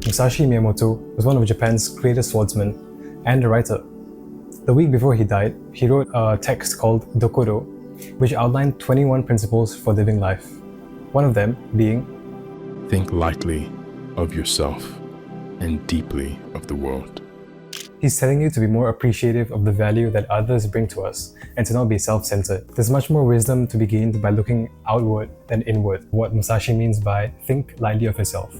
Musashi Miyamoto was one of Japan's greatest swordsmen and a writer. The week before he died, he wrote a text called Dokoro, which outlined 21 principles for living life. One of them being, think lightly of yourself and deeply of the world. He's telling you to be more appreciative of the value that others bring to us and to not be self-centered. There's much more wisdom to be gained by looking outward than inward, what Musashi means by think lightly of yourself.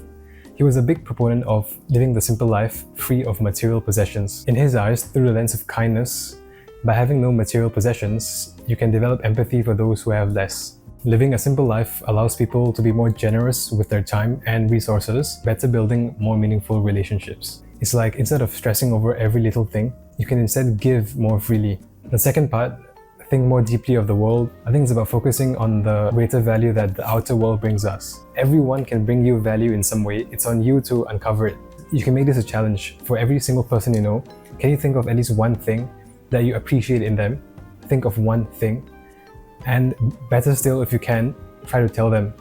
He was a big proponent of living the simple life free of material possessions. In his eyes, through the lens of kindness, by having no material possessions, you can develop empathy for those who have less. Living a simple life allows people to be more generous with their time and resources, better building more meaningful relationships. It's like instead of stressing over every little thing, you can instead give more freely. The second part, think more deeply of the world. I think it's about focusing on the greater value that the outer world brings us. Everyone can bring you value in some way. It's on you to uncover it. You can make this a challenge. For every single person you know, can you think of at least one thing that you appreciate in them? Think of one thing. And better still, if you can, try to tell them.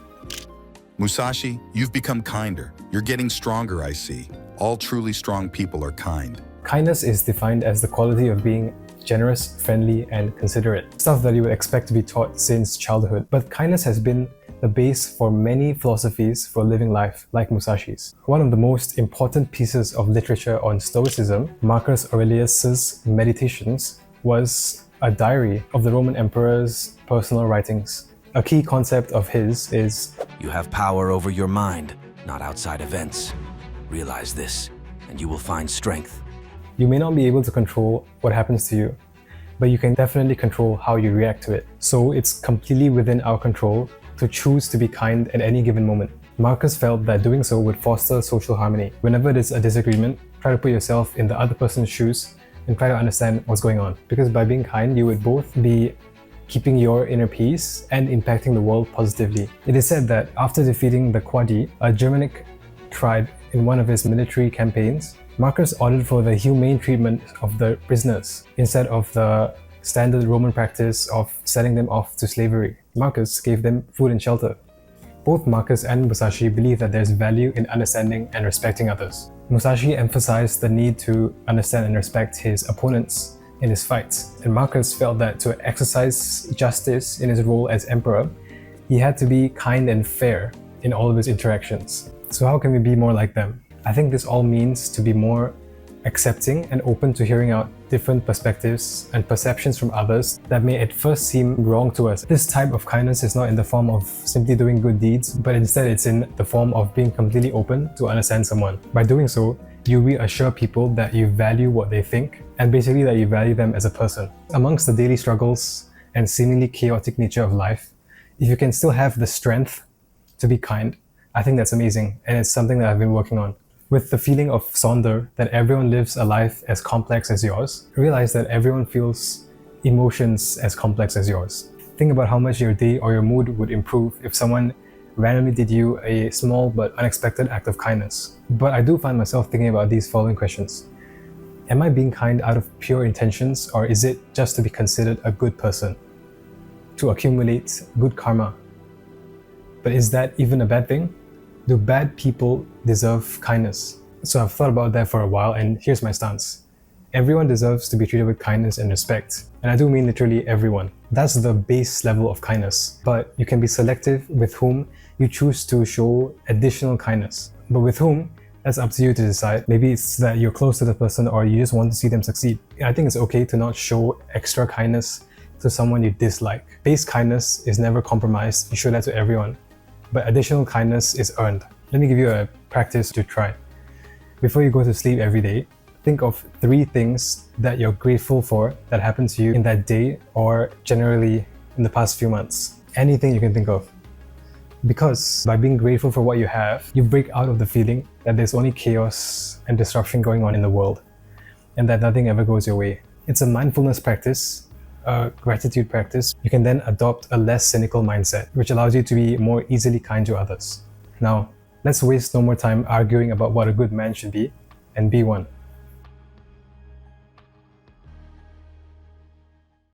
Musashi, you've become kinder. You're getting stronger, I see. All truly strong people are kind. Kindness is defined as the quality of being generous, friendly, and considerate. Stuff that you would expect to be taught since childhood. But kindness has been the base for many philosophies for living life, like Musashi's. One of the most important pieces of literature on Stoicism, Marcus Aurelius's Meditations, was a diary of the Roman emperor's personal writings. A key concept of his is, you have power over your mind, not outside events. Realize this, and you will find strength. You may not be able to control what happens to you, but you can definitely control how you react to it. So it's completely within our control to choose to be kind at any given moment. Marcus felt that doing so would foster social harmony. Whenever there's a disagreement, try to put yourself in the other person's shoes and try to understand what's going on. Because by being kind, you would both be keeping your inner peace and impacting the world positively. It is said that after defeating the Quadi, a Germanic tribe in one of his military campaigns, Marcus ordered for the humane treatment of the prisoners instead of the standard Roman practice of selling them off to slavery. Marcus gave them food and shelter. Both Marcus and Musashi believe that there's value in understanding and respecting others. Musashi emphasized the need to understand and respect his opponents in his fights, and Marcus felt that to exercise justice in his role as emperor, he had to be kind and fair in all of his interactions. So how can we be more like them? I think this all means to be more accepting and open to hearing out different perspectives and perceptions from others that may at first seem wrong to us. This type of kindness is not in the form of simply doing good deeds, but instead it's in the form of being completely open to understand someone. By doing so, you reassure people that you value what they think and basically that you value them as a person. Amongst the daily struggles and seemingly chaotic nature of life, if you can still have the strength to be kind, I think that's amazing, and it's something that I've been working on. With the feeling of Sonder, that everyone lives a life as complex as yours, realize that everyone feels emotions as complex as yours. Think about how much your day or your mood would improve if someone randomly did you a small but unexpected act of kindness. But I do find myself thinking about these following questions. Am I being kind out of pure intentions, or is it just to be considered a good person? To accumulate good karma? But is that even a bad thing? Do bad people deserve kindness? So I've thought about that for a while, and here's my stance. Everyone deserves to be treated with kindness and respect. And I do mean literally everyone. That's the base level of kindness. But you can be selective with whom you choose to show additional kindness. But with whom, that's up to you to decide. Maybe it's that you're close to the person or you just want to see them succeed. I think it's okay to not show extra kindness to someone you dislike. Base kindness is never compromised. You show that to everyone. But additional kindness is earned. Let me give you a practice to try. Before you go to sleep every day, think of 3 things that you're grateful for that happened to you in that day or generally in the past few months. Anything you can think of. Because by being grateful for what you have, you break out of the feeling that there's only chaos and disruption going on in the world and that nothing ever goes your way. It's a mindfulness practice, a gratitude practice. You can then adopt a less cynical mindset, which allows you to be more easily kind to others. Now, let's waste no more time arguing about what a good man should be and be one.